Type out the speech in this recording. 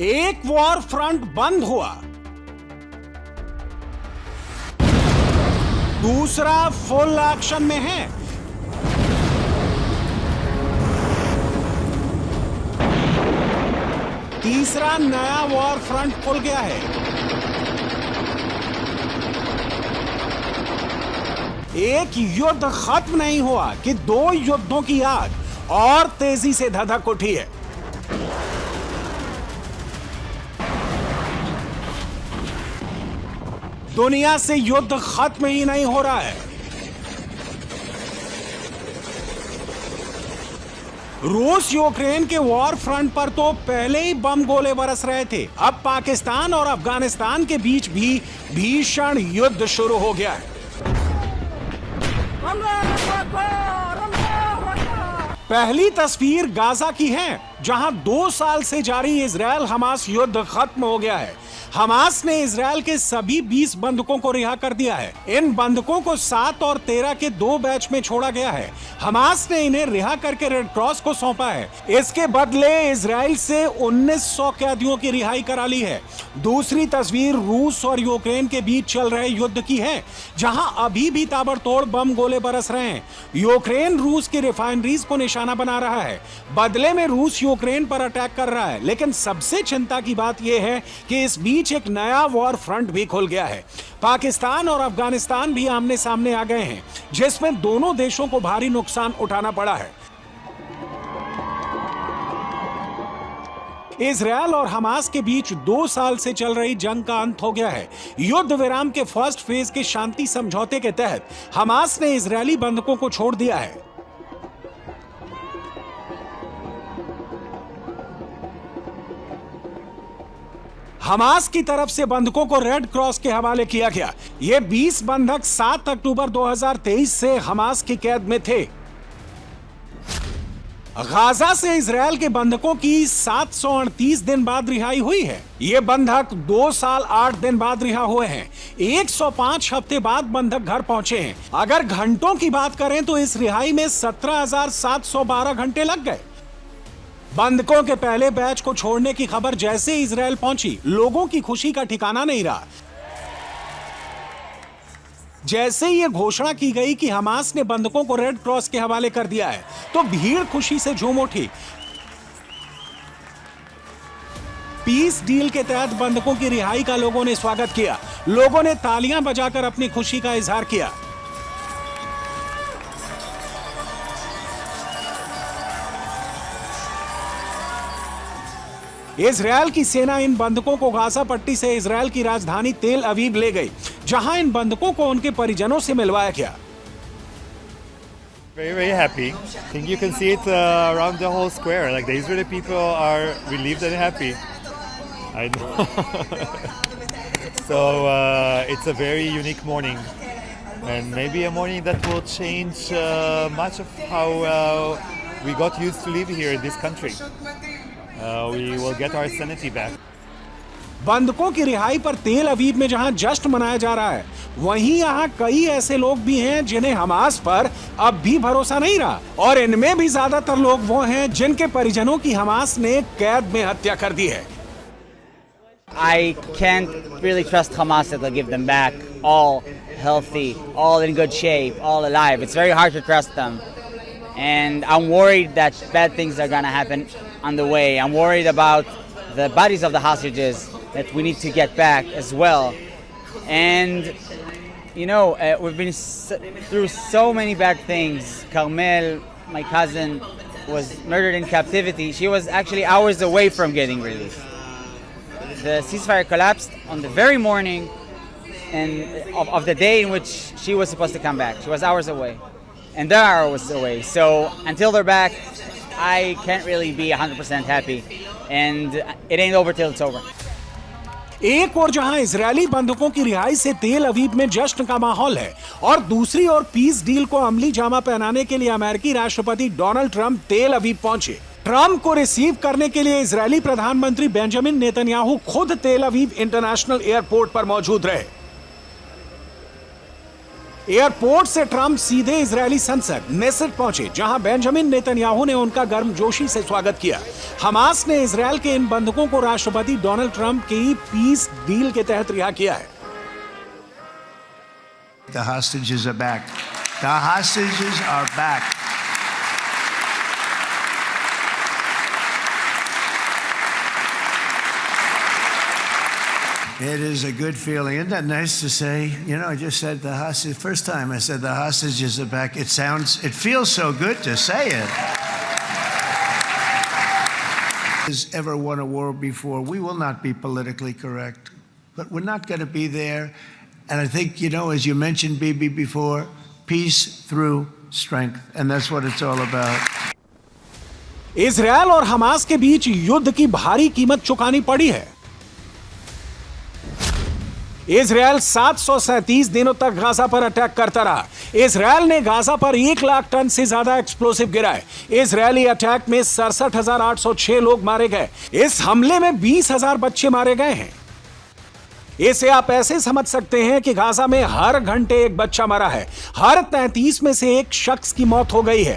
एक war front बंद हुआ, दूसरा फुल एक्शन में है। तीसरा नया वॉर फ्रंट खुल गया है। एक युद्ध खत्म नहीं हुआ कि दो युद्धों की आग और तेजी से धधक उठी है। दुनिया से युद्ध खत्म ही नहीं हो रहा है। रूस यूक्रेन के वॉर फ्रंट पर तो पहले ही बम गोले बरस रहे थे, अब पाकिस्तान और अफगानिस्तान के बीच भी भीषण युद्ध शुरू हो गया है। पहली तस्वीर गाजा की है, जहां 2 साल से जारी इजरायल हमास युद्ध खत्म हो गया है। हमास ने इजरायल के सभी 20 बंधकों को रिहा कर दिया है। इन बंधकों को 7 और 13 के 2 बैच में छोड़ा गया है। हमास ने इन्हें रिहा करके रेड क्रॉस को सौंपा है। इसके बदले इजरायल से 1900 कैदियों की रिहाई करा ली है। दूसरी तस्वीर रूस और यूक्रेन के बीच चल रहे युद्ध की है, जहां अभी भी ताबड़तोड़ बम गोले बरस रहे हैं। यूक्रेन रूस की रिफाइनरीज को निशाना बना रहा है। बदले में रूस यूक्रेन पर अटैक कर रहा है। लेकिन सबसे चिंता की बात यह है कि इस बीच एक नया वॉर फ्रंट भी खुल गया है। पाकिस्तान और अफगानिस्तान भी आमने सामने आ गए हैं, जिसमें दोनों देशों को भारी नुकसान उठाना पड़ा है। इजरायल और हमास के बीच 2 साल से चल रही जंग का अंत हो गया है। युद्ध विराम के फर्स्ट फेज के शांति समझौते के तहत हमास ने इजरायली बंधकों को छोड़ दिया है। हमास की तरफ से बंधकों को रेड क्रॉस के हवाले किया गया। ये 20 बंधक 7 अक्टूबर 2023 से हमास की कैद में थे। गाजा से इजरायल के बंधकों की 738 दिन बाद रिहाई हुई है। ये बंधक 2 साल 8 दिन बाद रिहा हुए हैं। 105 हफ्ते बाद बंधक घर पहुंचे हैं। अगर घंटों की बात करें तो इस रिहाई में 17,712 घंटे लग गए। बंधकों के पहले बैच को छोड़ने की खबर जैसे इजरायल पहुंची, लोगों की खुशी का ठिकाना नहीं रहा। जैसे ही यह घोषणा की गई कि हमास ने बंधकों को रेड क्रॉस के हवाले कर दिया है, तो भीड़ खुशी से झूम उठी। पीस डील के तहत बंधकों की रिहाई का लोगों ने स्वागत किया। लोगों ने तालियां बजाकर अपनी खुशी का इजहार किया। इजरायल की सेना इन बंधकों को गाजा पट्टी से इजरायल की राजधानी तेल अवीव ले गई, जहां इन बंधकों को उनके परिजनों से मिलवाया गया। Very, very happy. I think you can see it around the whole square. Like the Israeli people are relieved and happy. I know. So it's a very unique morning, and maybe a morning that will change much of how we got used to live here in this country. We will get our sanity back. बंधकों की रिहाई पर तेल अवीव में जहां जश्न मनाया जा रहा है, वहीं यहां कई ऐसे लोग भी हैं जिन्हें हमास पर अब भी भरोसा नहीं रहा, और इनमें भी ज्यादातर लोग वो हैं जिनके परिजनों की हमास ने कैद में हत्या कर दी है। I can't really trust Hamas that they'll give them back all healthy, all in good shape, all alive. It's very hard to trust them. And I'm worried that bad things are going to happen on the way. I'm worried about the bodies of the hostages that we need to get back as well. And, you know, we've been through so many bad things. Carmel, my cousin, was murdered in captivity. She was actually hours away from getting released. The ceasefire collapsed on the very morning of the day in which she was supposed to come back. She was hours away. And they're hours away. So until they're back, I can't really be 100% happy. And it ain't over till it's over. एक और जहां Israeli बंधकों की रिहाई से तेल अवीव में जश्न का माहौल है, और दूसरी ओर पीस डील को अमली जामा पहनाने के लिए अमेरिकी राष्ट्रपति डोनाल्ड ट्रंप तेल अवीव पहुंचे। ट्रंप को रिसीव करने के लिए इजरायली प्रधानमंत्री बेंजामिन नेतन्याहू खुद तेल अवीव इंटरनेशनल एयरपोर्ट पर मौजूद रहे। एयरपोर्ट से ट्रंप सीधे इजरायली संसद नेसेट पहुंचे, जहां बेंजामिन नेतन्याहू ने उनका गर्मजोशी से स्वागत किया। हमास ने इजरायल के इन बंधकों को राष्ट्रपति डोनाल्ड ट्रंप की पीस डील के तहत रिहा किया है। The hostages are back. The hostages are back. It is a good feeling. Isn't that nice to say? You know, I just said the hostage. First time I said the hostages are back. It feels so good to say it. Has ever won a war before? We will not be politically correct, but we're not going to be there. And I think, you know, as you mentioned, Bibi, before, peace through strength, and that's what it's all about. Israel और Hamas के बीच युद्ध की भारी कीमत चुकानी पड़ी है। Israel 737 दिनों तक गाजा पर अटैक करता रहा। इजरायल ने गाजा पर 1 लाख टन से ज्यादा एक्सप्लोसिव गिराए। इजरायली अटैक में 67,806 लोग मारे गए। इस हमले में 20,000 बच्चे मारे गए हैं। इसे आप ऐसे समझ सकते हैं कि गाजा में हर घंटे एक बच्चा मरा है। हर 33 में से एक शख्स की मौत हो गई है।